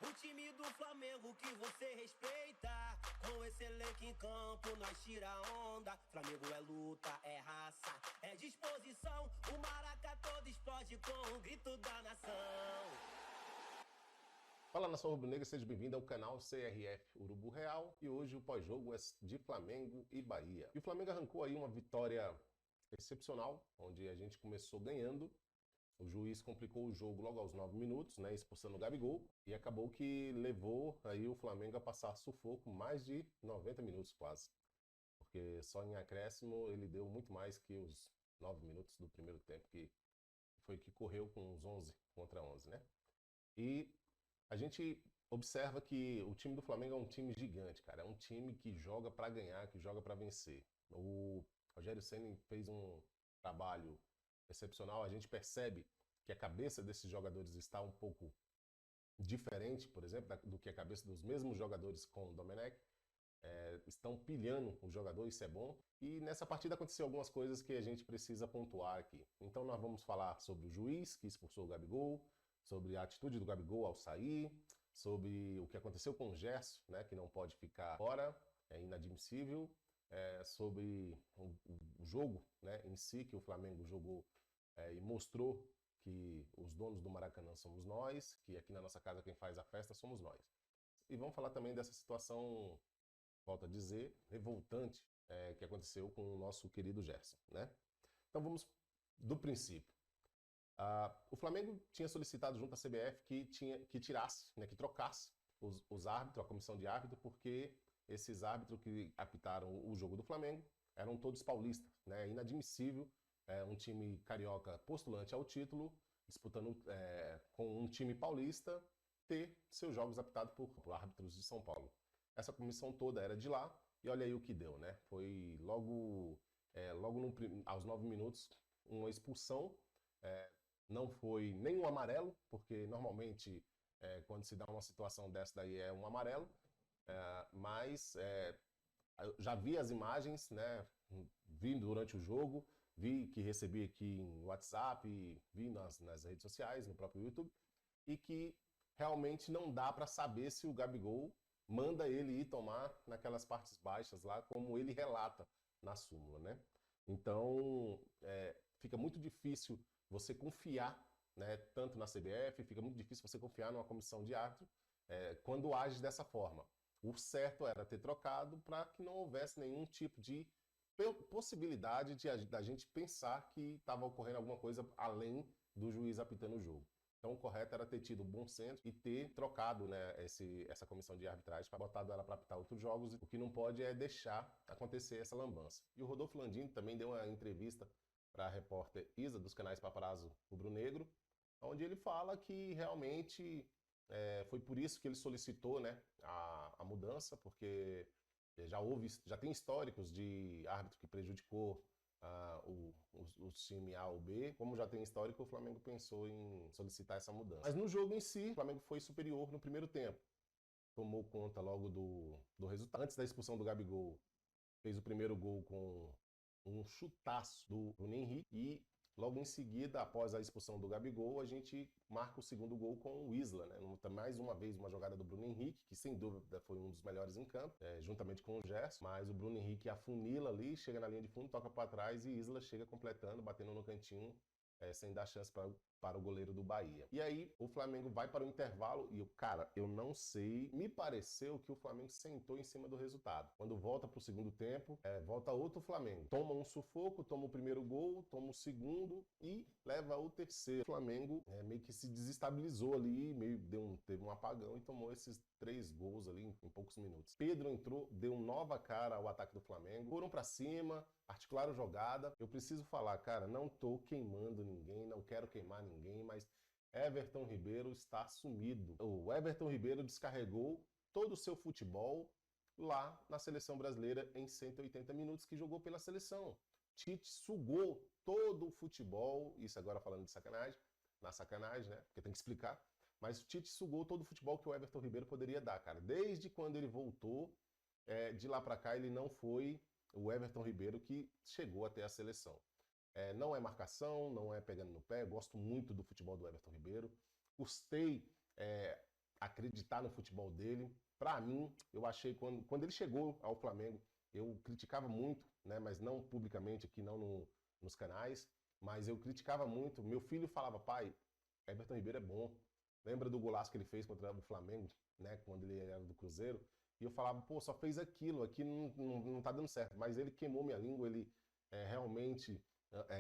o time do Flamengo que você respeita. Com esse elenco em campo, nós tira onda. Flamengo é luta, é raça, é disposição. O Maraca todo explode com o grito da nação. Fala, nação rubro-negra, seja bem-vindo ao canal CRF Urubu Real. E hoje o pós-jogo é de Flamengo e Bahia. E o Flamengo arrancou aí uma vitória excepcional, onde a gente começou ganhando. O juiz complicou o jogo logo aos 9 minutos, né, expulsando o Gabigol. E acabou que levou aí o Flamengo a passar sufoco mais de 90 minutos quase. Porque só em acréscimo ele deu muito mais que os 9 minutos do primeiro tempo, que foi que correu com os 11 contra 11, né? E a gente observa que o time do Flamengo é um time gigante, cara. É um time que joga para ganhar, que joga para vencer. O Rogério Ceni fez um trabalho excepcional. A gente percebe que a cabeça desses jogadores está um pouco diferente, por exemplo, do que a cabeça dos mesmos jogadores com o Domenech. Estão pilhando o jogador, isso é bom. E nessa partida aconteceu algumas coisas que a gente precisa pontuar aqui. Então nós vamos falar sobre o juiz que expulsou o Gabigol, sobre a atitude do Gabigol ao sair, sobre o que aconteceu com o Gerson, né, que não pode ficar fora, é inadmissível, sobre o jogo, né, em si, que o Flamengo jogou e mostrou que os donos do Maracanã somos nós, que aqui na nossa casa quem faz a festa somos nós. E vamos falar também dessa situação, volto a dizer, revoltante que aconteceu com o nosso querido Gerson, né? Então vamos do princípio. O Flamengo tinha solicitado junto à CBF que tirasse, né, que trocasse os árbitros, a comissão de árbitro, porque esses árbitros que apitaram o jogo do Flamengo eram todos paulistas, né? É inadmissível um time carioca postulante ao título, disputando com um time paulista, ter seus jogos apitados por árbitros de São Paulo. Essa comissão toda era de lá, e olha aí o que deu, né? Foi logo aos 9 minutos, uma expulsão. Não foi nem um amarelo, porque normalmente quando se dá uma situação dessa daí é um amarelo, mas eu já vi as imagens, né, vi durante o jogo, vi que recebi aqui em WhatsApp, vi nas redes sociais, no próprio YouTube, e que realmente não dá para saber se o Gabigol manda ele ir tomar naquelas partes baixas lá, como ele relata na súmula, né? Então, fica muito difícil você confiar, né, tanto na CBF, fica muito difícil você confiar numa comissão de árbitro quando age dessa forma. O certo era ter trocado para que não houvesse nenhum tipo de possibilidade da gente pensar que estava ocorrendo alguma coisa além do juiz apitando o jogo. Então o correto era ter tido bom senso e ter trocado, né, essa comissão de arbitragem para botar ela para apitar outros jogos. O que não pode é deixar acontecer essa lambança. E o Rodolfo Landim também deu uma entrevista para a repórter Isa, dos canais Paparazzo Rubro-Negro, onde ele fala que realmente foi por isso que ele solicitou, né, a mudança, porque já tem históricos de árbitro que prejudicou o time A ou B. Como já tem histórico, o Flamengo pensou em solicitar essa mudança. Mas no jogo em si, o Flamengo foi superior no primeiro tempo. Tomou conta logo do resultado. Antes da expulsão do Gabigol, fez o primeiro gol com um chutaço do Bruno Henrique e logo em seguida, após a expulsão do Gabigol, a gente marca o segundo gol com o Isla, né? Mais uma vez uma jogada do Bruno Henrique, que sem dúvida foi um dos melhores em campo, juntamente com o Gerson, mas o Bruno Henrique afunila ali, chega na linha de fundo, toca para trás e Isla chega completando, batendo no cantinho, sem dar chance para o goleiro do Bahia. E aí o Flamengo vai para o intervalo e, cara, eu não sei, me pareceu que o Flamengo sentou em cima do resultado. Quando volta para o segundo tempo, volta outro Flamengo. Toma um sufoco, toma o primeiro gol, toma o segundo e leva o terceiro. O Flamengo meio que se desestabilizou ali, teve um apagão e tomou esses 3 gols ali em poucos minutos. Pedro entrou, deu nova cara ao ataque do Flamengo, foram para cima, articularam jogada. Eu preciso falar, cara, não tô queimando ninguém, não quero queimar ninguém, mas Everton Ribeiro está sumido. O Everton Ribeiro descarregou todo o seu futebol lá na seleção brasileira em 180 minutos que jogou pela seleção. Tite sugou todo o futebol, isso agora falando de sacanagem, na sacanagem, né? Porque tem que explicar. Mas o Tite sugou todo o futebol que o Everton Ribeiro poderia dar, cara. Desde quando ele voltou, de lá para cá ele não foi o Everton Ribeiro que chegou até a seleção. Não é marcação, não é pegando no pé. Gosto muito do futebol do Everton Ribeiro. Custei acreditar no futebol dele. Para mim, eu achei quando ele chegou ao Flamengo, eu criticava muito, né, mas não publicamente aqui, não nos canais, mas eu criticava muito. Meu filho falava, pai, Everton Ribeiro é bom. Lembra do golaço que ele fez contra o Flamengo, né, quando ele era do Cruzeiro? E eu falava, pô, só fez aquilo, aqui não tá dando certo. Mas ele queimou minha língua, ele realmente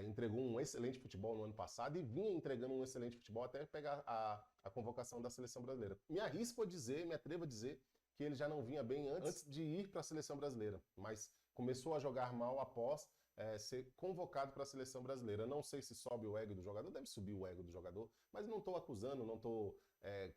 entregou um excelente futebol no ano passado e vinha entregando um excelente futebol até pegar a convocação da seleção brasileira. Me arrisco a dizer, me atrevo a dizer, que ele já não vinha bem antes de ir para a seleção brasileira, mas começou a jogar mal após ser convocado para a seleção brasileira. Não sei se sobe o ego do jogador, deve subir o ego do jogador, mas não estou acusando, não estou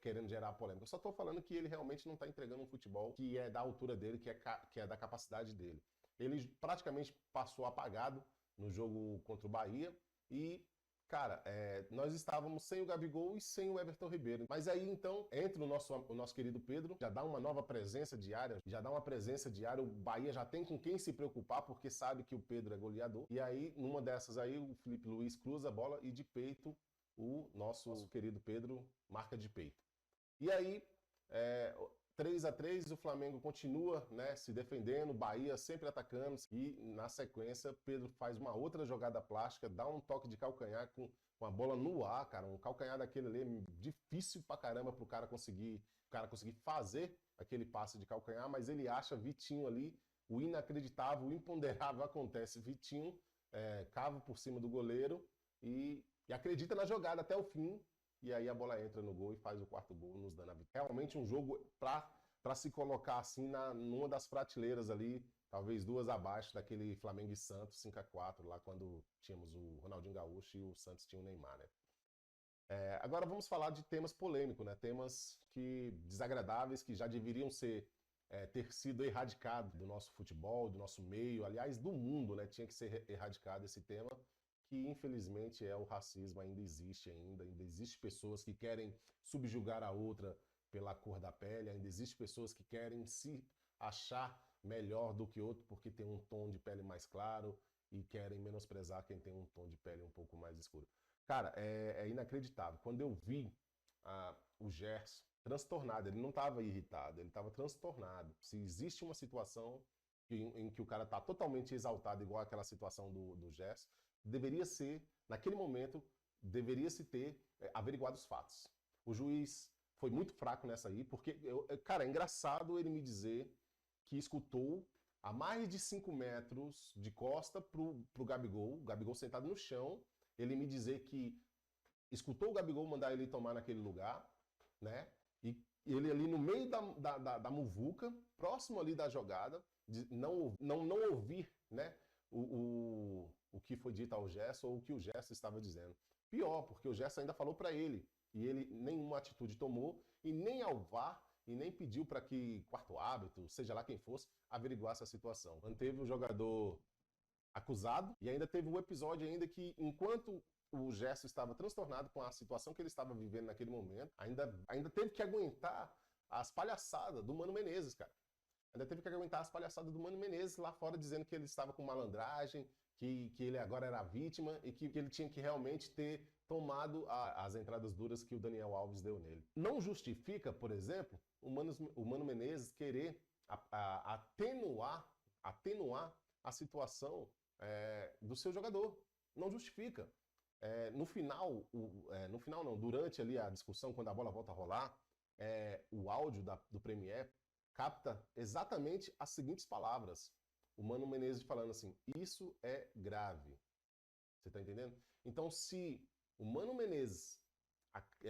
querendo gerar polêmica. Eu só estou falando que ele realmente não está entregando um futebol que é da altura dele, que é da capacidade dele. Ele praticamente passou apagado no jogo contra o Bahia e, cara, nós estávamos sem o Gabigol e sem o Everton Ribeiro. Mas aí, então, entra o nosso querido Pedro, já dá uma nova presença diária, o Bahia já tem com quem se preocupar, porque sabe que o Pedro é goleador. E aí, numa dessas aí, o Felipe Luiz cruza a bola e de peito, o nosso querido Pedro marca de peito. E aí, 3-3, o Flamengo continua, né, se defendendo, Bahia sempre atacando, e na sequência Pedro faz uma outra jogada plástica, dá um toque de calcanhar com a bola no ar, cara, um calcanhar daquele ali difícil pra caramba pro cara conseguir fazer aquele passe de calcanhar, mas ele acha Vitinho ali, o inacreditável, o imponderável acontece, Vitinho cava por cima do goleiro e acredita na jogada até o fim. E aí a bola entra no gol e faz o quarto gol, nos dando a vitória. Realmente um jogo para se colocar assim numa das prateleiras ali, talvez duas abaixo daquele Flamengo e Santos 5-4, lá quando tínhamos o Ronaldinho Gaúcho e o Santos tinha o Neymar, né? Agora vamos falar de temas polêmicos, né? Temas desagradáveis que já deveriam ter sido erradicados do nosso futebol, do nosso meio, aliás, do mundo, né? Tinha que ser erradicado esse tema, que infelizmente o racismo ainda existe pessoas que querem subjugar a outra pela cor da pele, ainda existe pessoas que querem se achar melhor do que outro porque tem um tom de pele mais claro e querem menosprezar quem tem um tom de pele um pouco mais escuro. Cara, é inacreditável. Quando eu vi o Gerson transtornado, ele não estava irritado, ele estava transtornado. Se existe uma situação em que o cara está totalmente exaltado, igual aquela situação do Gerson, deveria ser, naquele momento, deveria-se ter averiguado os fatos. O juiz foi muito fraco nessa aí, porque, cara, é engraçado ele me dizer que escutou a mais de 5 metros de costa pro Gabigol, o Gabigol sentado no chão, ele me dizer que escutou o Gabigol mandar ele tomar naquele lugar, né? E ele ali no meio da muvuca, próximo ali da jogada, de não ouvir, né? O que foi dito ao Gerson ou o que o Gerson estava dizendo. Pior, porque o Gerson ainda falou para ele e ele nenhuma atitude tomou e nem ao VAR e nem pediu para que quarto árbitro, seja lá quem fosse, averiguasse a situação. Manteve o jogador acusado e ainda teve um episódio ainda que enquanto o Gerson estava transtornado com a situação que ele estava vivendo naquele momento, ainda teve que aguentar as palhaçadas do Mano Menezes, cara. Ainda teve que aguentar as palhaçadas do Mano Menezes lá fora, dizendo que ele estava com malandragem, que ele agora era vítima e que ele tinha que realmente ter tomado as entradas duras que o Daniel Alves deu nele. Não justifica, por exemplo, o Mano Menezes querer atenuar a situação do seu jogador. Não justifica. No final não, durante ali a discussão, quando a bola volta a rolar, o áudio do Premier capta exatamente as seguintes palavras. O Mano Menezes falando assim, isso é grave. Você tá entendendo? Então, se o Mano Menezes,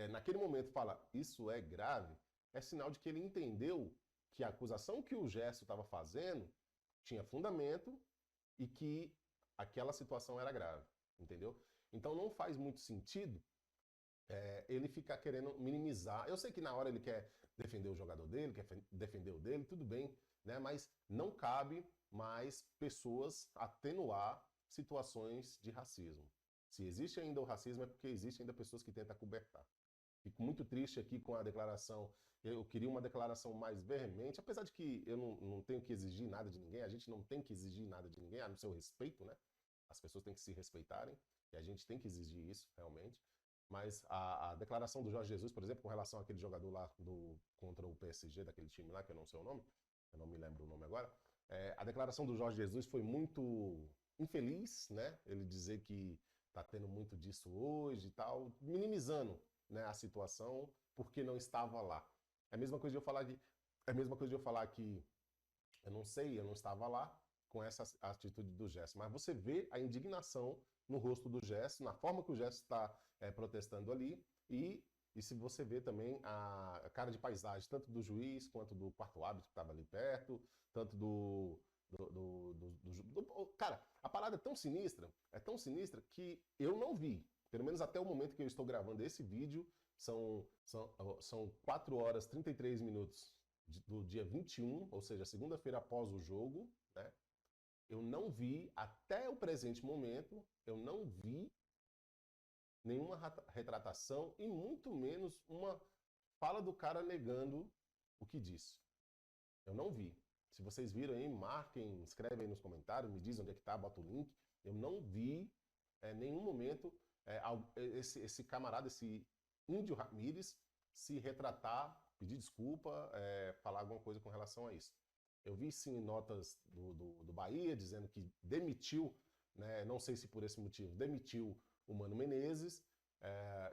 naquele momento, fala isso é grave, é sinal de que ele entendeu que a acusação que o Gerson estava fazendo tinha fundamento e que aquela situação era grave. Entendeu? Então, não faz muito sentido ele ficar querendo minimizar. Eu sei que na hora ele quer defender o jogador dele, quer defender o dele, tudo bem, né? Mas não cabe mais pessoas atenuar situações de racismo. Se existe ainda o racismo é porque existe ainda pessoas que tentam acobertar. Fico muito triste aqui com a declaração. Eu queria uma declaração mais veemente, apesar de que eu não tenho que exigir nada de ninguém, a gente não tem que exigir nada de ninguém, a no seu respeito, né? As pessoas têm que se respeitarem, e a gente tem que exigir isso, realmente. Mas a declaração do Jorge Jesus, por exemplo, com relação àquele jogador lá contra o PSG, daquele time lá, que eu não sei o nome, eu não me lembro o nome agora, a declaração do Jorge Jesus foi muito infeliz, né? Ele dizer que tá tendo muito disso hoje e tal, minimizando, né, a situação porque não estava lá. É a mesma coisa de eu falar que, é a mesma coisa de eu falar que eu não sei, eu não estava lá com essa atitude do Gerson. Mas você vê a indignação no rosto do Gerson, na forma que o Gerson está protestando ali, e se você vê também a cara de paisagem, tanto do juiz quanto do quarto árbitro que estava ali perto, tanto Cara, a parada é tão sinistra que eu não vi, pelo menos até o momento que eu estou gravando esse vídeo, são 4 horas e 33 minutos do dia 21, ou seja, segunda-feira após o jogo, né? Eu não vi, até o presente momento, eu não vi nenhuma retratação e muito menos uma fala do cara negando o que disse. Eu não vi. Se vocês viram aí, marquem, escrevem aí nos comentários, me dizem onde é que tá, bota o link. Eu não vi nenhum momento esse camarada, esse Índio Ramírez, se retratar, pedir desculpa, falar alguma coisa com relação a isso. Eu vi sim notas do Bahia dizendo que demitiu, né, não sei se por esse motivo, demitiu o Mano Menezes.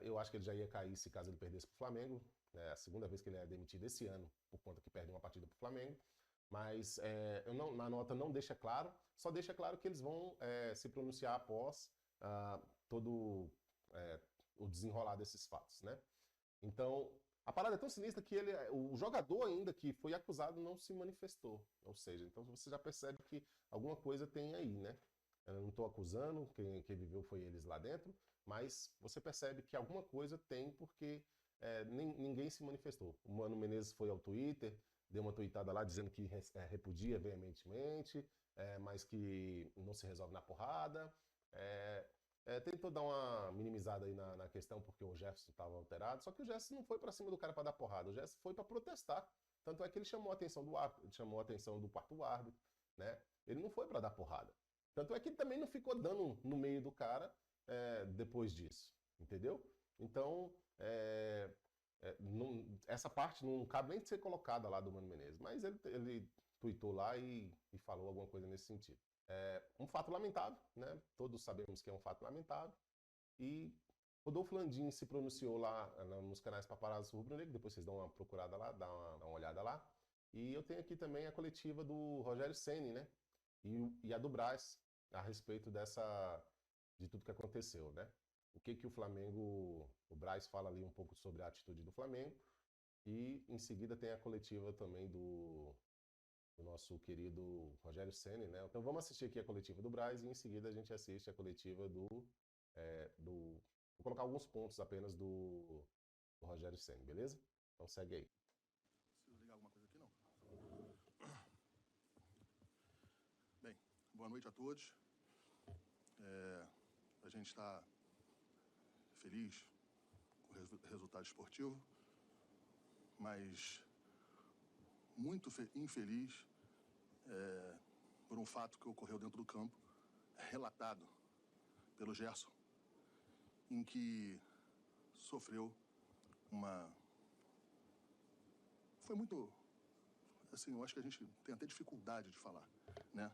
Eu acho que ele já ia cair se caso ele perdesse para o Flamengo. É a segunda vez que ele é demitido esse ano, por conta que perde uma partida para o Flamengo. Mas na nota não deixa claro, só deixa claro que eles vão se pronunciar após todo o desenrolar desses fatos, né? Então, a parada é tão sinistra que o jogador ainda que foi acusado não se manifestou. Ou seja, então você já percebe que alguma coisa tem aí, né? Eu não estou acusando, quem viveu foi eles lá dentro, mas você percebe que alguma coisa tem porque ninguém se manifestou. O Mano Menezes foi ao Twitter, deu uma tweetada lá dizendo que repudia veementemente, mas que não se resolve na porrada. Tentou dar uma minimizada aí na questão porque o Jefferson estava alterado, só que o Jefferson não foi para cima do cara para dar porrada, o Jefferson foi para protestar. Tanto é que ele chamou a atenção do árbitro, ele chamou a atenção do quarto árbitro, né? Ele não foi para dar porrada. Tanto é que ele também não ficou dando no meio do cara depois disso, entendeu? Então, essa parte não cabe nem de ser colocada lá do Mano Menezes, mas ele tweetou lá e falou alguma coisa nesse sentido. Um fato lamentável, né? Todos sabemos que é um fato lamentável. E Rodolfo Landim se pronunciou lá nos canais Paparazzo Rubro-Negro, depois vocês dão uma procurada lá, dá uma olhada lá. E eu tenho aqui também a coletiva do Rogério Ceni, né? E a do Braz, a respeito de tudo que aconteceu, né? O que o Flamengo, o Braz fala ali um pouco sobre a atitude do Flamengo. E em seguida tem a coletiva também do nosso querido Rogério Ceni, né? Então vamos assistir aqui a coletiva do Braz e em seguida a gente assiste a coletiva vou colocar alguns pontos apenas do Rogério Ceni, beleza? Então segue aí. Preciso ligar alguma coisa aqui, não? Bem, boa noite a todos. A gente está feliz com o resultado esportivo, mas muito infeliz por um fato que ocorreu dentro do campo, relatado pelo Gerson, em que sofreu Foi muito... Assim, eu acho que a gente tem até dificuldade de falar, né?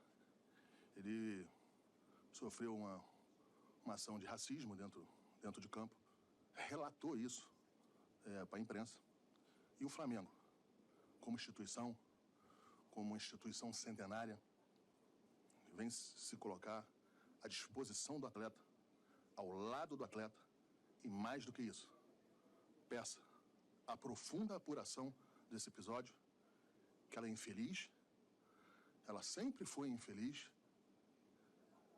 Ele sofreu uma ação de racismo dentro de campo, relatou isso para a imprensa. E o Flamengo, como uma instituição centenária, vem se colocar à disposição do atleta, ao lado do atleta, e mais do que isso, peça a profunda apuração desse episódio, que ela é infeliz, ela sempre foi infeliz,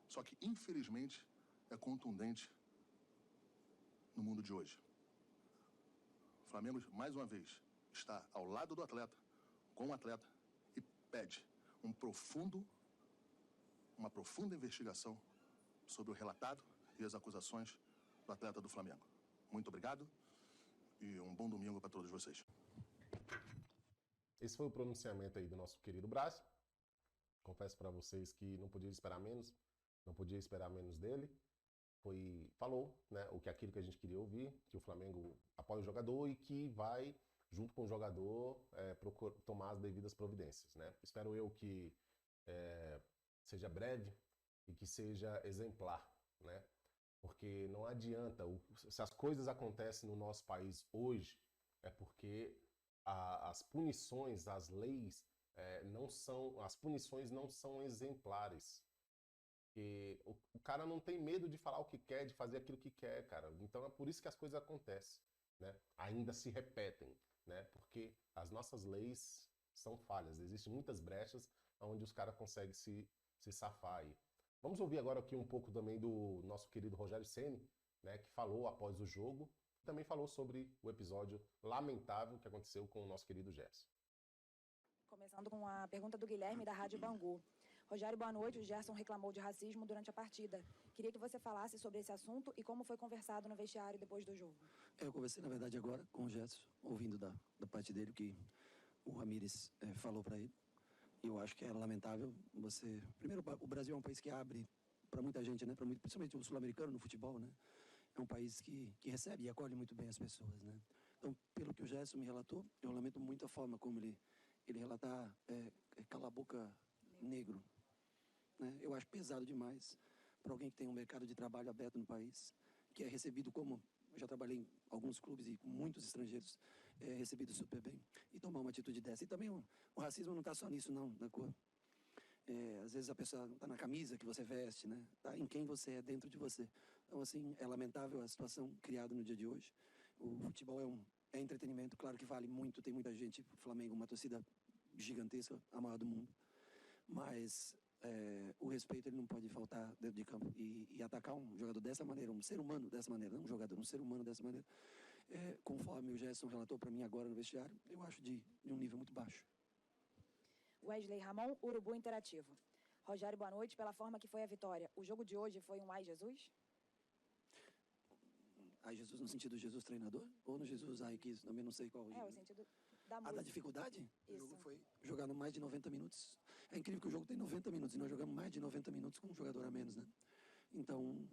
só que infelizmente é contundente no mundo de hoje. O Flamengo, mais uma vez, está ao lado do atleta, com o atleta, e pede uma profunda investigação sobre o relatado e as acusações do atleta do Flamengo. Muito obrigado e um bom domingo para todos vocês. Esse foi o pronunciamento aí do nosso querido Braz. Confesso para vocês que não podia esperar menos dele. falou, né, aquilo que a gente queria ouvir, que o Flamengo apoia o jogador e que vai, junto com o jogador, tomar as devidas providências, né? Espero eu que seja breve e que seja exemplar, né? Porque não adianta, se as coisas acontecem no nosso país hoje, é porque as punições, as leis, as punições não são exemplares. Porque o cara não tem medo de falar o que quer, de fazer aquilo que quer, cara. Então é por isso que as coisas acontecem, né? Ainda se repetem, né? Porque as nossas leis são falhas. Existem muitas brechas onde os caras conseguem se safar aí. Vamos ouvir agora aqui um pouco também do nosso querido Rogério Ceni, né? Que falou após o jogo. Também falou sobre o episódio lamentável que aconteceu com o nosso querido Gerson. Começando com a pergunta do Guilherme, da Rádio Bangu. Rogério, boa noite. O Gerson reclamou de racismo durante a partida. Queria que você falasse sobre esse assunto e como foi conversado no vestiário depois do jogo. Eu conversei, na verdade, agora com o Gerson, ouvindo da parte dele que o Ramírez falou para ele. E eu acho que é lamentável você... Primeiro, o Brasil é um país que abre para muita gente, né? Principalmente o sul-americano no futebol, né? É um país que recebe e acolhe muito bem as pessoas, né? Então, pelo que o Gerson me relatou, eu lamento muito a forma como ele relatar cala a boca negro, né? Eu acho pesado demais para alguém que tem um mercado de trabalho aberto no país, que é recebido como... Eu já trabalhei em alguns clubes e com muitos estrangeiros recebido super bem, e tomar uma atitude dessa. E também o racismo não está só nisso, não, na cor. Às vezes a pessoa está na camisa que você veste, né? Tá em quem você é dentro de você. Então, assim, é lamentável a situação criada no dia de hoje. O futebol é entretenimento, claro que vale muito, tem muita gente, Flamengo, uma torcida gigantesca, a maior do mundo. Mas o respeito ele não pode faltar dentro de campo. E atacar um jogador dessa maneira, um ser humano dessa maneira, não um jogador, um ser humano dessa maneira, conforme o Gerson relatou para mim agora no vestiário, eu acho de um nível muito baixo. Wesley Ramon, Urubu Interativo. Rogério, boa noite. Pela forma que foi a vitória, o jogo de hoje foi um ai Jesus? Ai Jesus no sentido Jesus treinador? Ou no Jesus ai quis? Também não sei qual. O sentido da música. Da dificuldade? Isso. O jogo foi jogado mais de 90 minutos. É incrível que o jogo tem 90 minutos e nós jogamos mais de 90 minutos com um jogador a menos, né? Então,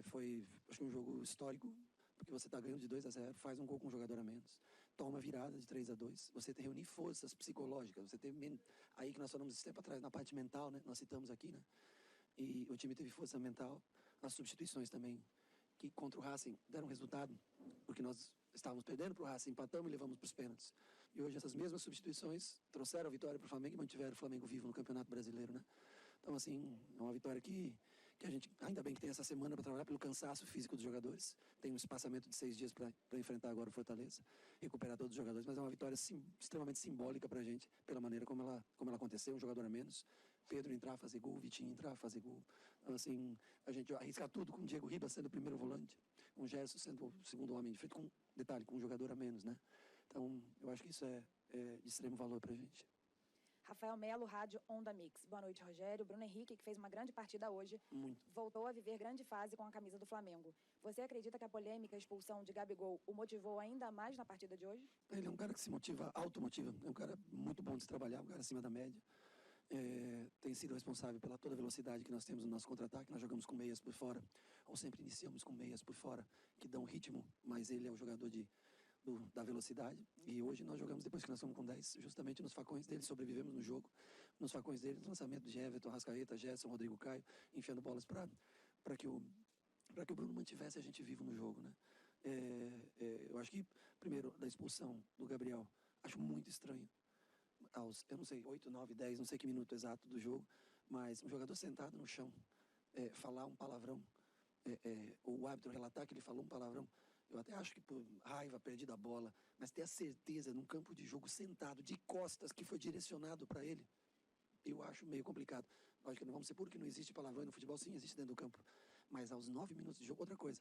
foi, acho que um jogo histórico, porque você está ganhando de 2-0, faz um gol com um jogador a menos, toma virada de 3-2, você tem que reunir forças psicológicas, você tem aí que nós falamos esse tempo atrás, na parte mental, né? Nós citamos aqui, né? E o time teve força mental, as substituições também, que contra o Racing deram resultado, porque nós estávamos perdendo para o Racing, empatamos e levamos para os pênaltis. E hoje essas mesmas substituições trouxeram a vitória para o Flamengo e mantiveram o Flamengo vivo no Campeonato Brasileiro, né? Então, assim, é uma vitória que a gente, ainda bem que tem essa semana para trabalhar pelo cansaço físico dos jogadores, tem um espaçamento de 6 dias para enfrentar agora o Fortaleza, recuperar todos os jogadores, mas é uma vitória extremamente simbólica para a gente, pela maneira como ela aconteceu, um jogador a menos, Pedro entrar, fazer gol, Vitinho entrar, fazer gol. Então, assim, a gente arrisca tudo com o Diego Ribas sendo o primeiro volante, com o Gerson sendo o segundo homem de frente, com um jogador a menos, né? Então, eu acho que isso é de extremo valor para a gente. Rafael Melo, Rádio Onda Mix. Boa noite, Rogério. Bruno Henrique, que fez uma grande partida hoje, voltou a viver grande fase com a camisa do Flamengo. Você acredita que a polêmica expulsão de Gabigol o motivou ainda mais na partida de hoje? Ele é um cara que se motiva, automotiva. É um cara muito bom de se trabalhar, um cara acima da média. Tem sido responsável pela toda a velocidade que nós temos no nosso contra-ataque. Nós jogamos com meias por fora, ou sempre iniciamos com meias por fora, que dão ritmo, mas ele é o jogador da velocidade, e hoje nós jogamos depois que nós fomos com 10, justamente nos facões dele, sobrevivemos no jogo, nos facões dele, no lançamento de Everton, Rascaeta, Gerson, Rodrigo Caio, enfiando bolas para que o Bruno mantivesse a gente vivo no jogo, né? Eu acho que, primeiro, da expulsão do Gabriel, acho muito estranho, eu não sei, 8, 9, 10, não sei que minuto exato do jogo, mas um jogador sentado no chão, falar um palavrão, o árbitro relatar que ele falou um palavrão, eu até acho que por raiva, perdida a bola, mas ter a certeza num campo de jogo sentado, de costas, que foi direcionado para ele, eu acho meio complicado. Lógico que não vamos ser puros que não existe palavrão no futebol, sim, existe dentro do campo. Mas aos 9 minutos de jogo, outra coisa.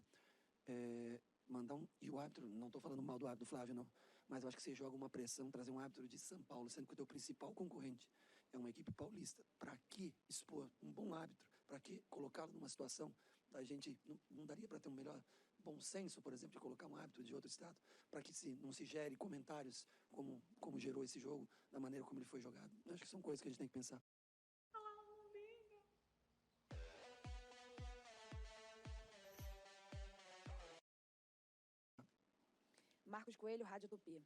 E o árbitro, não estou falando mal do árbitro do Flávio, não, mas eu acho que você joga uma pressão, trazer um árbitro de São Paulo, sendo que o teu principal concorrente é uma equipe paulista. Para que expor um bom árbitro? Para que colocá-lo numa situação da gente... Não daria para ter um melhor bom senso, por exemplo, de colocar um árbitro de outro estado, para que não se gere comentários como gerou esse jogo, da maneira como ele foi jogado. Eu acho que são coisas que a gente tem que pensar. Marcos Coelho, Rádio Tupi.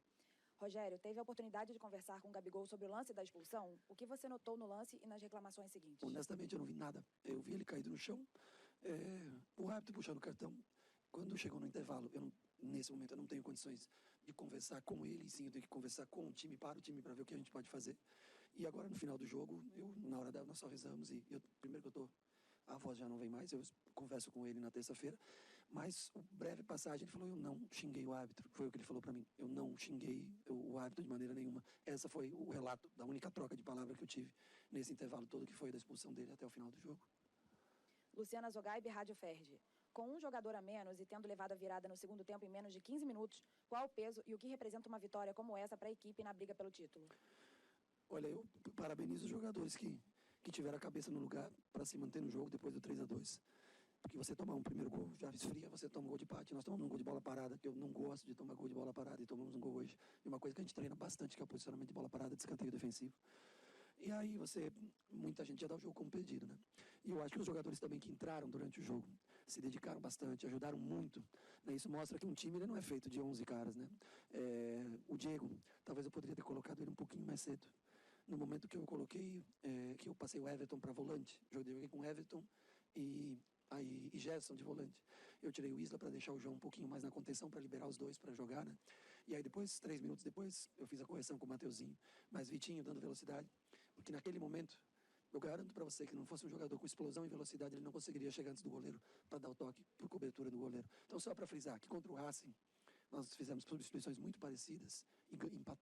Rogério, teve a oportunidade de conversar com o Gabigol sobre o lance da expulsão? O que você notou no lance e nas reclamações seguintes? Honestamente, eu não vi nada. Eu vi ele caído no chão, o árbitro puxando o cartão. Quando chegou no intervalo, nesse momento eu não tenho condições de conversar com ele, sim, eu tenho que conversar com o time, para o time, para ver o que a gente pode fazer. E agora, no final do jogo, na hora nós só rezamos primeiro que a voz já não vem mais, eu converso com ele na terça-feira, mas breve passagem, ele falou, eu não xinguei o árbitro, foi o que ele falou para mim, eu não xinguei o árbitro de maneira nenhuma. Essa foi o relato da única troca de palavra que eu tive nesse intervalo todo, que foi da expulsão dele até o final do jogo. Luciana Zogaib, Rádio Ferdi. Com um jogador a menos e tendo levado a virada no segundo tempo em menos de 15 minutos, qual o peso e o que representa uma vitória como essa para a equipe na briga pelo título? Olha, eu parabenizo os jogadores que tiveram a cabeça no lugar para se manter no jogo depois do 3-2. Porque você tomar um primeiro gol, já esfria, você toma um gol de empate. Nós tomamos um gol de bola parada, que eu não gosto de tomar gol de bola parada, e tomamos um gol hoje. E uma coisa que a gente treina bastante, que é o posicionamento de bola parada, de escanteio defensivo. E aí muita gente já dá o jogo como perdido, né? E eu acho que os jogadores também que entraram durante o jogo se dedicaram bastante, ajudaram muito, né? Isso mostra que um time ele não é feito de 11 caras, né? O Diego, talvez eu poderia ter colocado ele um pouquinho mais cedo. No momento que eu coloquei, que eu passei o Everton para volante, joguei com Everton e Gerson de volante. Eu tirei o Isla para deixar o João um pouquinho mais na contenção, para liberar os dois para jogar, né? E aí depois, 3 minutos depois, eu fiz a correção com o Mateuzinho, mas Vitinho dando velocidade, porque naquele momento, eu garanto para você que não fosse um jogador com explosão e velocidade, ele não conseguiria chegar antes do goleiro para dar o toque por cobertura do goleiro. Então, só para frisar, que contra o Racing, nós fizemos substituições muito parecidas e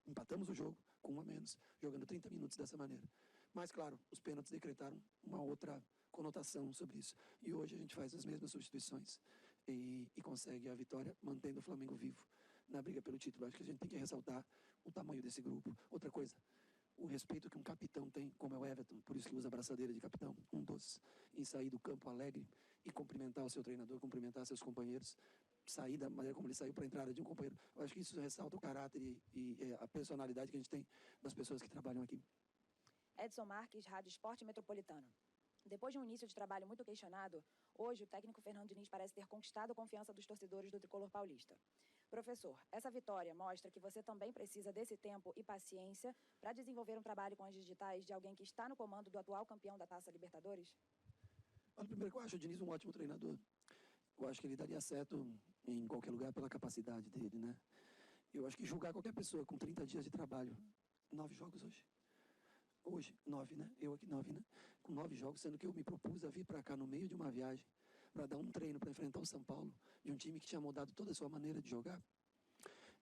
empatamos o jogo com 1 a menos, jogando 30 minutos dessa maneira. Mas, claro, os pênaltis decretaram uma outra conotação sobre isso. E hoje a gente faz as mesmas substituições e consegue a vitória, mantendo o Flamengo vivo na briga pelo título. Acho que a gente tem que ressaltar o tamanho desse grupo. Outra coisa, o respeito que um capitão tem, como é o Everton, por isso que usa a braçadeira de capitão, um dos, em sair do campo alegre e cumprimentar o seu treinador, cumprimentar seus companheiros, sair da maneira como ele saiu para a entrada de um companheiro. Eu acho que isso ressalta o caráter e a personalidade que a gente tem das pessoas que trabalham aqui. Edson Marques, Rádio Esporte Metropolitano. Depois de um início de trabalho muito questionado, hoje o técnico Fernando Diniz parece ter conquistado a confiança dos torcedores do tricolor paulista. Professor, essa vitória mostra que você também precisa desse tempo e paciência para desenvolver um trabalho com as digitais de alguém que está no comando do atual campeão da Taça Libertadores? Olha, primeiro que eu acho o Diniz um ótimo treinador. Eu acho que ele daria certo em qualquer lugar pela capacidade dele, né? Eu acho que julgar qualquer pessoa com 30 dias de trabalho, 9 jogos hoje. Hoje, 9, né? Eu aqui 9, né? Com 9 jogos, sendo que eu me propus a vir para cá no meio de uma viagem para dar um treino para enfrentar o São Paulo, de um time que tinha mudado toda a sua maneira de jogar.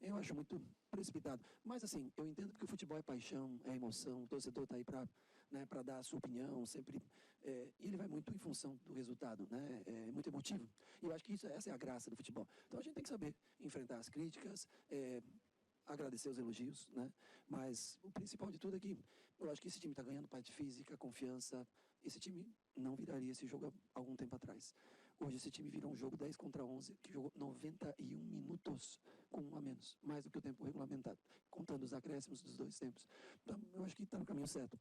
Eu acho muito precipitado. Mas, assim, eu entendo que o futebol é paixão, é emoção, o torcedor está aí para dar a sua opinião, sempre. E ele vai muito em função do resultado, né? É muito emotivo. E eu acho que essa é a graça do futebol. Então a gente tem que saber enfrentar as críticas, agradecer os elogios, né? Mas o principal de tudo é que eu acho que esse time está ganhando parte física, confiança. Esse time não viraria esse jogo há algum tempo atrás. Hoje esse time virou um jogo 10 contra 11, que jogou 91 minutos com 1 a menos, mais do que o tempo regulamentado, contando os acréscimos dos 2 tempos. Então eu acho que está no caminho certo.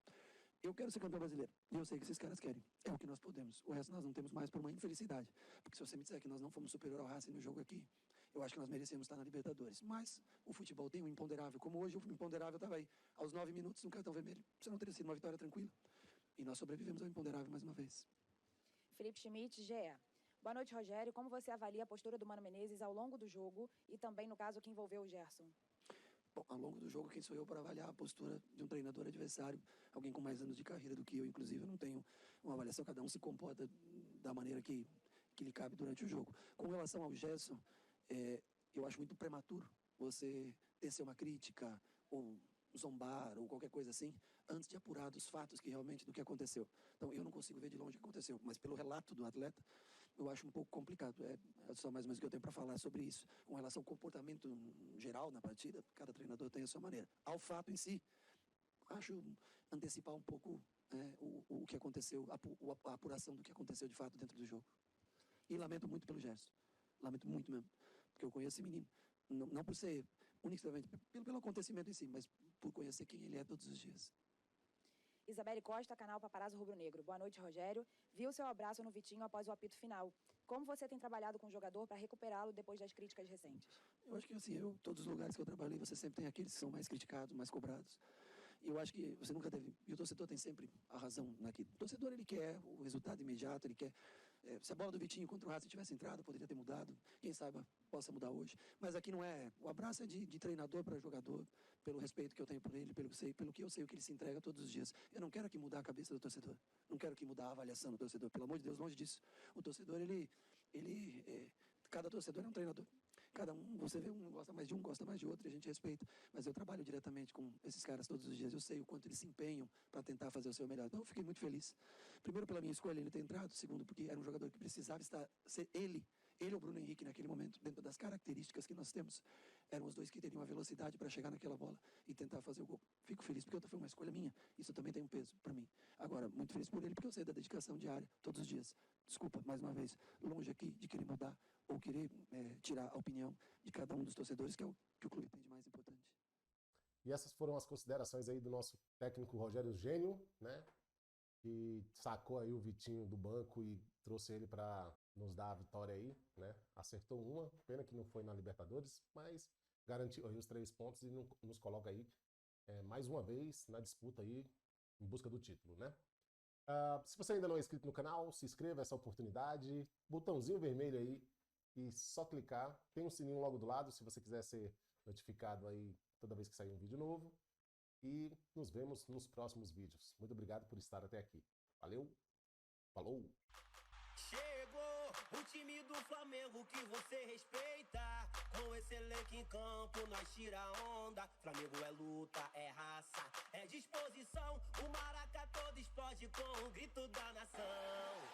Eu quero ser campeão brasileiro, e eu sei que esses caras querem. É o que nós podemos. O resto nós não temos mais por uma infelicidade. Porque se você me disser que nós não fomos superior ao Racing no jogo aqui, eu acho que nós merecemos estar na Libertadores. Mas o futebol tem um imponderável. Como hoje o imponderável estava aí, aos 9 minutos, um cartão vermelho. Você não teria sido uma vitória tranquila. E nós sobrevivemos ao imponderável mais uma vez. Felipe Schmidt, GE. Boa noite, Rogério. Como você avalia a postura do Mano Menezes ao longo do jogo e também no caso que envolveu o Gerson? Bom, ao longo do jogo, quem sou eu para avaliar a postura de um treinador adversário, alguém com mais anos de carreira do que eu, inclusive, eu não tenho uma avaliação, cada um se comporta da maneira que lhe cabe durante o jogo. Com relação ao Gerson, eu acho muito prematuro você tecer uma crítica ou zombar ou qualquer coisa assim, antes de apurar dos fatos que realmente do que aconteceu. Então, eu não consigo ver de longe o que aconteceu, mas pelo relato do atleta, eu acho um pouco complicado. É só mais ou menos o que eu tenho para falar sobre isso. Com relação ao comportamento geral na partida, cada treinador tem a sua maneira. Ao fato em si, acho antecipar um pouco o que aconteceu, a apuração do que aconteceu de fato dentro do jogo. E lamento muito pelo Gerson. Lamento muito mesmo. Porque eu conheço esse menino. Não por ser unicamente pelo acontecimento em si, mas por conhecer quem ele é todos os dias. Isabelle Costa, canal Paparazzo Rubro Negro. Boa noite, Rogério. Viu seu abraço no Vitinho após o apito final. Como você tem trabalhado com o jogador para recuperá-lo depois das críticas recentes? Eu acho que assim, todos os lugares que eu trabalhei, você sempre tem aqueles que são mais criticados, mais cobrados. E eu acho que você nunca deve... E o torcedor tem sempre a razão naquilo. O torcedor, ele quer o resultado imediato, ele quer... se a bola do Vitinho contra o Racing tivesse entrado, poderia ter mudado. Quem sabe possa mudar hoje. Mas aqui não é... O abraço é de treinador para jogador, pelo respeito que eu tenho por ele, pelo que eu sei o que ele se entrega todos os dias. Eu não quero aqui mudar a cabeça do torcedor. Não quero aqui mudar a avaliação do torcedor. Pelo amor de Deus, longe disso. O torcedor, cada torcedor é um treinador. Cada um, você vê um gosta mais de um, gosta mais de outro, e a gente respeita. Mas eu trabalho diretamente com esses caras todos os dias. Eu sei o quanto eles se empenham para tentar fazer o seu melhor. Então eu fiquei muito feliz. Primeiro pela minha escolha, ele ter entrado. Segundo, porque era um jogador que precisava ser ele ou o Bruno Henrique naquele momento, dentro das características que nós temos. Eram os dois que teriam a velocidade para chegar naquela bola e tentar fazer o gol. Fico feliz porque outra foi uma escolha minha. Isso também tem um peso para mim. Agora, muito feliz por ele porque eu sei da dedicação diária, todos os dias. Desculpa, mais uma vez, longe aqui de querer mudar ou querer tirar a opinião de cada um dos torcedores, que é o que o clube tem de mais importante. E essas foram as considerações aí do nosso técnico Rogério Gênio, né? Que sacou aí o Vitinho do banco e trouxe ele para nos dar a vitória aí, né? Acertou uma, pena que não foi na Libertadores, mas garantiu aí os 3 pontos e nos coloca aí mais uma vez na disputa aí em busca do título, né? Se você ainda não é inscrito no canal, se inscreva, essa oportunidade, botãozinho vermelho aí e só clicar. Tem um sininho logo do lado se você quiser ser notificado aí toda vez que sair um vídeo novo. E nos vemos nos próximos vídeos. Muito obrigado por estar até aqui. Valeu, falou! Chegou o time do Flamengo que você respeita. Com esse elenco em campo, nós tira onda. Flamengo é luta, é raça, é disposição. O Maraca todo explode com o grito da nação.